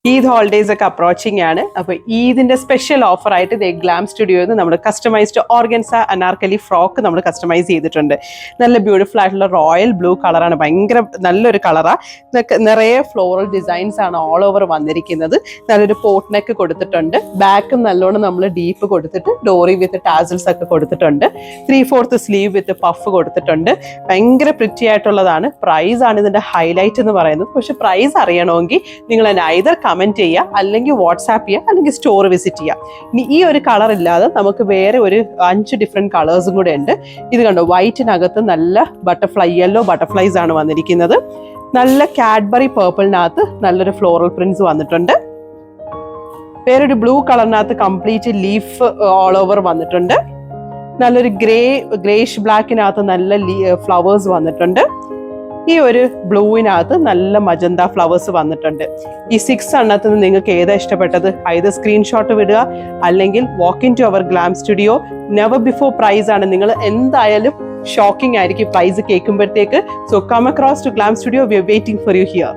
Eid holidays ഒക്കെ approaching ആണ്. അപ്പോൾ ഈദിന്റെ സ്പെഷ്യൽ ഓഫർ ആയിട്ട് ഗ്ലാം സ്റ്റുഡിയോയിൽ നമ്മൾ കസ്റ്റമൈസ്ഡ് ഓർഗൻസ അനാർക്കലി ഫ്രോക്ക് നമ്മൾ കസ്റ്റമൈസ് ചെയ്തിട്ടുണ്ട്. നല്ല ബ്യൂട്ടിഫുൾ ആയിട്ടുള്ള റോയൽ ബ്ലൂ കളറാണ്, ഭയങ്കര നല്ലൊരു കളറാണ്. നിറയെ ഫ്ലോറൽ ഡിസൈൻസ് ആണ് ഓൾ ഓവർ വന്നിരിക്കുന്നത്. നല്ലൊരു പോട്ട് നെക്ക് കൊടുത്തിട്ടുണ്ട്. ബാക്കും നല്ലോണം നമ്മൾ ഡീപ്പ് കൊടുത്തിട്ട് ഡോറി വിത്ത് ടാസൽസ് ഒക്കെ കൊടുത്തിട്ടുണ്ട്. 3/4 സ്ലീവ് വിത്ത് പഫ് കൊടുത്തിട്ടുണ്ട്. ഭയങ്കര പ്രിറ്റി ആയിട്ടുള്ളതാണ്. പ്രൈസ് ആണ് ഇതിന്റെ ഹൈലൈറ്റ് എന്ന് പറയുന്നത്. പക്ഷെ പ്രൈസ് അറിയണമെങ്കിൽ നിങ്ങൾ ഐദർ കമന്റ് ചെയ്യുക, അല്ലെങ്കിൽ വാട്സാപ്പ് ചെയ്യുക, അല്ലെങ്കിൽ സ്റ്റോർ വിസിറ്റ് ചെയ്യുക. ഇനി ഈ ഒരു കളർ ഇല്ലാതെ നമുക്ക് വേറെ ഒരു 5 ഡിഫറെന്റ് കളേഴ്സും കൂടെ ഉണ്ട്. ഇത് കണ്ടോ, വൈറ്റിനകത്ത് നല്ല യെല്ലോ ബട്ടർഫ്ലൈസ് ആണ് വന്നിരിക്കുന്നത്. നല്ല കാഡ്ബറി പേർപ്പിളിനകത്ത് നല്ലൊരു ഫ്ലോറൽ പ്രിന്റ്സ് വന്നിട്ടുണ്ട്. വേറൊരു ബ്ലൂ കളറിനകത്ത് കംപ്ലീറ്റ് ലീഫ് ഓൾ ഓവർ വന്നിട്ടുണ്ട്. നല്ലൊരു ഗ്രേഷ് ബ്ലാക്കിനകത്ത് നല്ല ഫ്ലവേഴ്സ് വന്നിട്ടുണ്ട്. ഈ ഒരു ബ്ലൂവിനകത്ത് നല്ല മജന്ത ഫ്ലവേഴ്സ് വന്നിട്ടുണ്ട്. ഈ 6 എണ്ണത്തിൽ നിന്ന് നിങ്ങൾക്ക് ഏതാ ഇഷ്ടപ്പെട്ടത് ഇത് സ്ക്രീൻഷോട്ട് വിടുക, അല്ലെങ്കിൽ walk into our glam studio. Never before price ആണ്. നിങ്ങൾ എന്തായാലും ഷോക്കിംഗ് ആയിരിക്കും പ്രൈസ് കേൾക്കുമ്പോഴത്തേക്ക്. So come across to glam studio. We are waiting for you here.